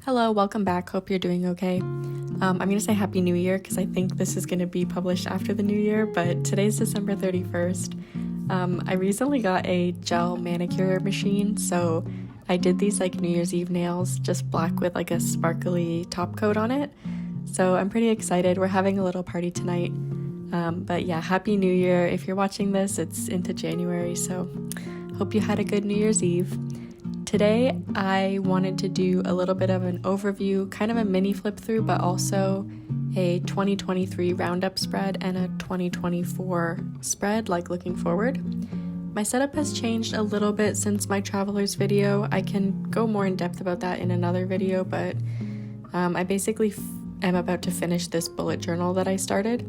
Hello, welcome back. Hope you're doing okay. I'm going to say Happy New Year because I think this is going to be published after the New Year, but today's December 31st. I recently got a gel manicure machine, so I did these like New Year's Eve nails, just black with like a sparkly top coat on it. So I'm pretty excited. We're having a little party tonight. But yeah, Happy New Year. If you're watching this, it's into January, so hope you had a good New Year's Eve. Today, I wanted to do a little bit of an overview, kind of a mini flip through, but also a 2023 roundup spread and a 2024 spread, like looking forward. My setup has changed a little bit since my travelers video. I can go more in depth about that in another video, but I basically am about to finish this bullet journal that I started,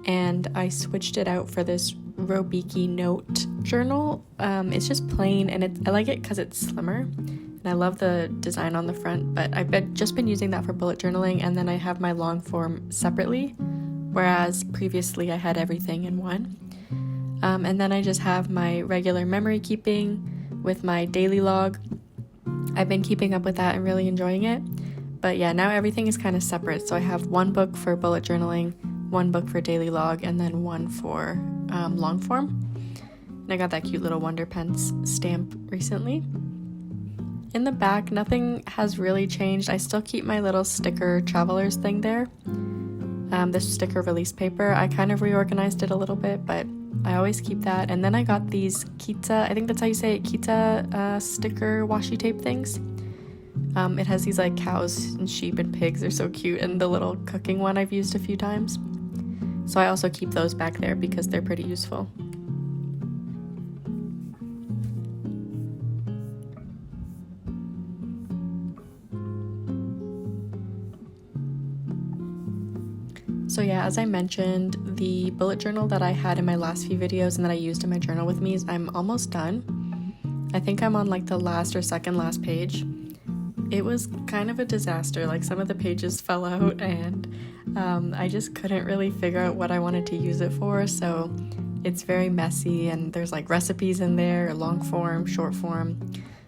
and I switched it out for this Robiki note journal. It's just plain, and I like it because it's slimmer, and I love the design on the front, but I've just been using that for bullet journaling, and then I have my long form separately, whereas previously I had everything in one. And then I just have my regular memory keeping with my daily log. I've been keeping up with that and really enjoying it, but yeah, now everything is kind of separate, so I have one book for bullet journaling, one book for daily log, and then one for long form. And I got that cute little Wonder Pence stamp recently. In the back, nothing has really changed. I still keep my little sticker travelers thing there. This sticker release paper, I kind of reorganized it a little bit, but I always keep that. And then I got these Kita, I think that's how you say it, Kita sticker washi tape things. It has these like cows and sheep and pigs. They're so cute. And the little cooking one I've used a few times. So I also keep those back there because they're pretty useful. So yeah, as I mentioned, the bullet journal that I had in my last few videos and that I used in my journal with me, I'm almost done. I think I'm on like the last or second last page. It was kind of a disaster. Like some of the pages fell out, and I just couldn't really figure out what I wanted to use it for, so it's very messy, and there's like recipes in there, long form, short form,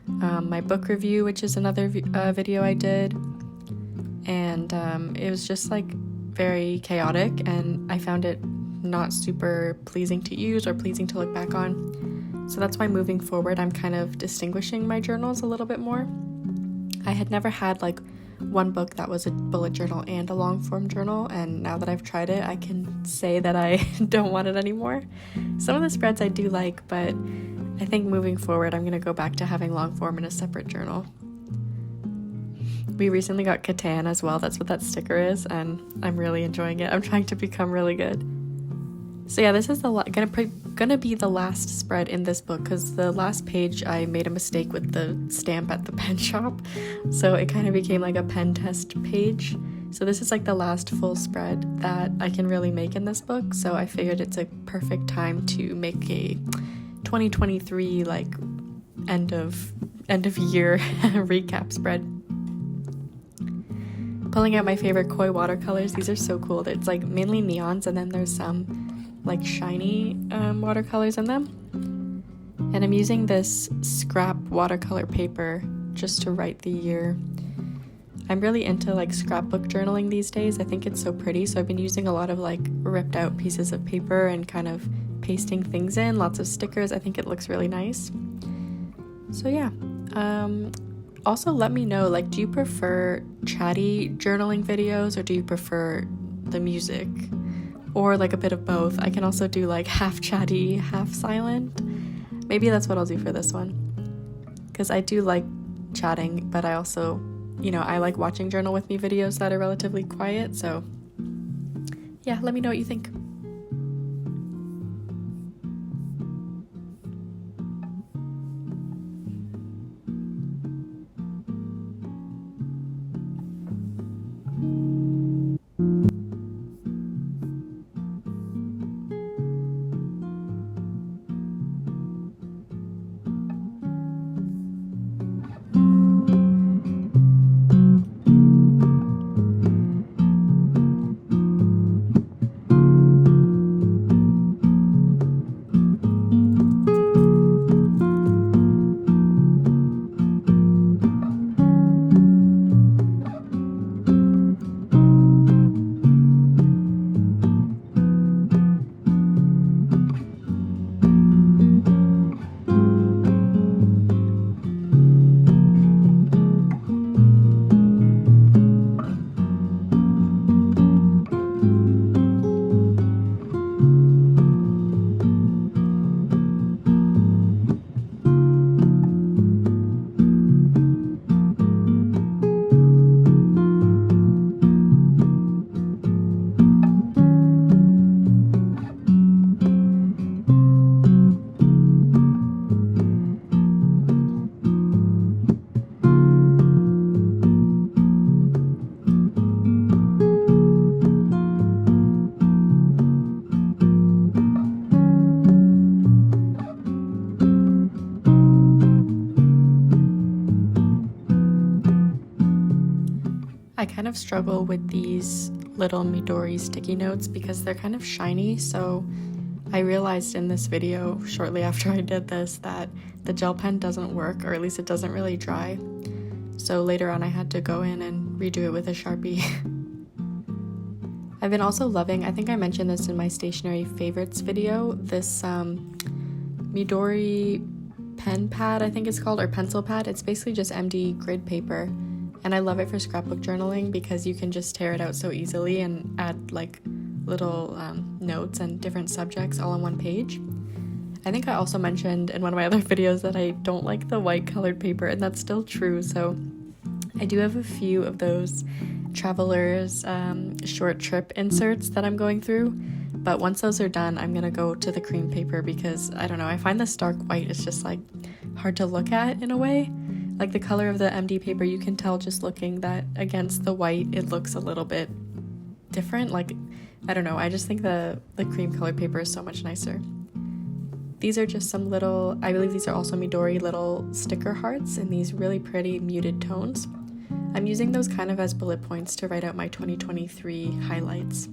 my book review, which is another video I did, and it was just like very chaotic, and I found it not super pleasing to use or pleasing to look back on. So that's why moving forward I'm kind of distinguishing my journals a little bit more. I had never had like one book that was a bullet journal and a long form journal, and now that I've tried it, I can say that I don't want it anymore. Some of the spreads I do like, but I think moving forward I'm going to go back to having long form in a separate journal. We recently got Catan as well, that's what that sticker is, and I'm really enjoying it. I'm trying to become really good. So yeah, this is gonna be the last spread in this book, because the last page I made a mistake with the stamp at the pen shop, so it kind of became like a pen test page. So this is like the last full spread that I can really make in this book, so I figured it's a perfect time to make a 2023 like end of year recap spread. Pulling out my favorite koi watercolors. These are so cool. It's like mainly neons, and then there's some like shiny watercolors in them. And I'm using this scrap watercolor paper just to write the year. I'm really into like scrapbook journaling these days. I think it's so pretty, so I've been using a lot of like ripped out pieces of paper and kind of pasting things in, lots of stickers. I think it looks really nice. So yeah. Also, let me know, like, do you prefer chatty journaling videos, or do you prefer the music, or like a bit of both? I can also do like half chatty, half silent. Maybe that's what I'll do for this one, because I do like chatting, but I also, I like watching journal with me videos that are relatively quiet. So yeah, let me know what you think. I kind of struggle with these little Midori sticky notes because they're kind of shiny, so I realized in this video shortly after I did this that the gel pen doesn't work, or at least it doesn't really dry. So later on I had to go in and redo it with a Sharpie. I've been also loving, I think I mentioned this in my stationery favorites video, this Midori pen pad, I think it's called, or pencil pad. It's basically just MD grid paper, and I love it for scrapbook journaling because you can just tear it out so easily and add like little notes and different subjects all on one page. I think I also mentioned in one of my other videos that I don't like the white colored paper, and that's still true. So I do have a few of those travelers short trip inserts that I'm going through, but once those are done, I'm gonna go to the cream paper because I don't know, I find the stark white is just like hard to look at in a way. Like the color of the MD paper, you can tell just looking that against the white it looks a little bit different. Like I don't know, I just think the cream colored paper is so much nicer. These are just some little, I believe these are also Midori little sticker hearts in these really pretty muted tones. I'm using those kind of as bullet points to write out my 2023 highlights.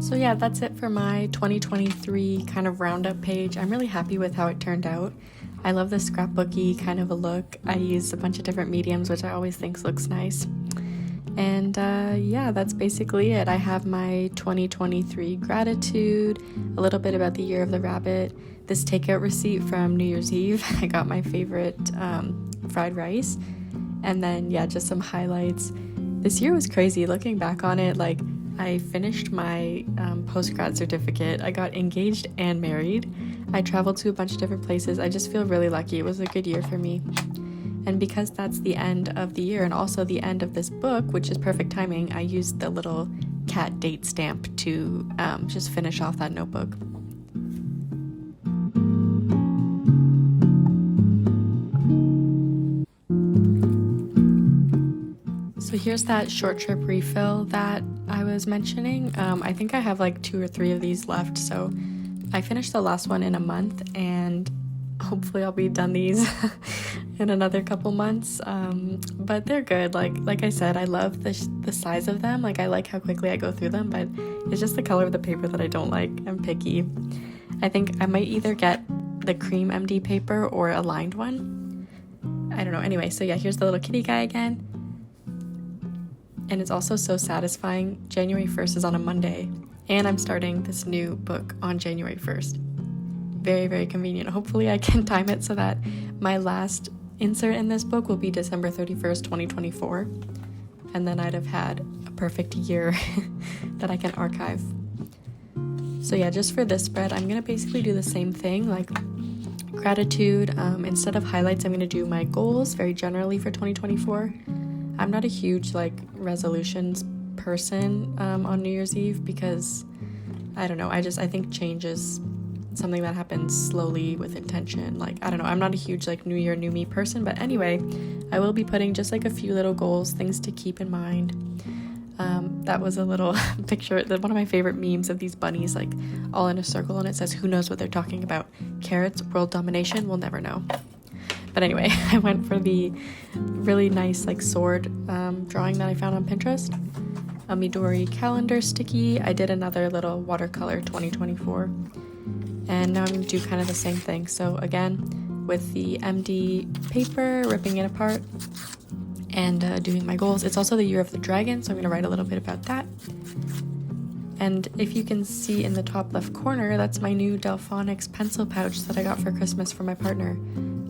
So yeah, that's it for my 2023 kind of roundup page. I'm really happy with how it turned out. I love the scrapbooky kind of a look. I used a bunch of different mediums, which I always think looks nice. And yeah, that's basically it. I have my 2023 gratitude, a little bit about the year of the rabbit, this takeout receipt from New Year's Eve. I got my favorite fried rice, and then yeah, just some highlights. This year was crazy. Looking back on it, like I finished my post-grad certificate. I got engaged and married. I traveled to a bunch of different places. I just feel really lucky. It was a good year for me. And because that's the end of the year and also the end of this book, which is perfect timing, I used the little cat date stamp to just finish off that notebook. So here's that short trip refill that I was mentioning. I think I have like 2 or 3 of these left. So I finished the last one in a month, and hopefully I'll be done these in another couple months. But they're good. Like I said, I love the size of them. Like I like how quickly I go through them, but it's just the color of the paper that I don't like. I'm picky. I think I might either get the cream MD paper or a lined one. I don't know. Anyway, so yeah, here's the little kitty guy again. And it's also so satisfying. January 1st is on a Monday, and I'm starting this new book on January 1st. Very, very convenient. Hopefully I can time it so that my last insert in this book will be December 31st, 2024. And then I'd have had a perfect year that I can archive. So yeah, just for this spread, I'm going to basically do the same thing, like gratitude. Instead of highlights, I'm going to do my goals very generally for 2024. I'm not a huge like resolutions person on New Year's Eve because I don't know, I think change is something that happens slowly with intention. Like I don't know, I'm not a huge like new year new me person, but anyway, I will be putting just like a few little goals, things to keep in mind. That was a little picture, one of my favorite memes of these bunnies like all in a circle, and it says, who knows what they're talking about? Carrots, world domination, we'll never know. But anyway, I went for the really nice like sword drawing that I found on Pinterest. A Midori calendar sticky. I did another little watercolor 2024. And now I'm going to do kind of the same thing. So again, with the MD paper, ripping it apart and doing my goals. It's also the year of the dragon, so I'm going to write a little bit about that. And if you can see in the top left corner, that's my new Delphonics pencil pouch that I got for Christmas for my partner.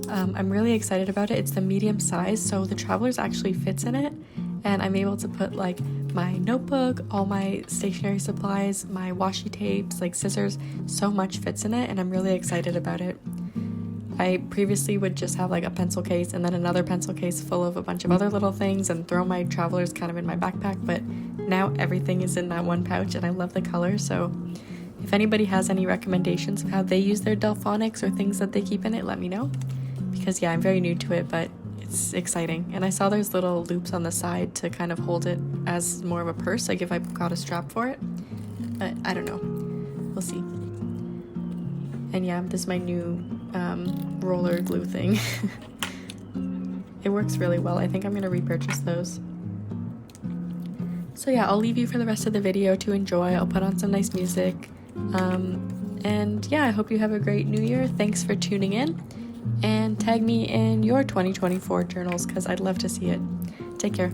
I'm really excited about it. It's the medium size, so the Travelers actually fits in it, and I'm able to put like my notebook, all my stationery supplies, my washi tapes, like scissors, so much fits in it, and I'm really excited about it. I previously would just have like a pencil case and then another pencil case full of a bunch of other little things and throw my Travelers kind of in my backpack, but now everything is in that one pouch, and I love the color. So if anybody has any recommendations of how they use their Delphonics or things that they keep in it, let me know. Because yeah, I'm very new to it, but it's exciting. And I saw there's little loops on the side to kind of hold it as more of a purse, like if I got a strap for it. But I don't know. We'll see. And yeah, this is my new roller glue thing. It works really well. I think I'm going to repurchase those. So yeah, I'll leave you for the rest of the video to enjoy. I'll put on some nice music. And yeah, I hope you have a great new year. Thanks for tuning in. And tag me in your 2024 journals because I'd love to see it. Take care.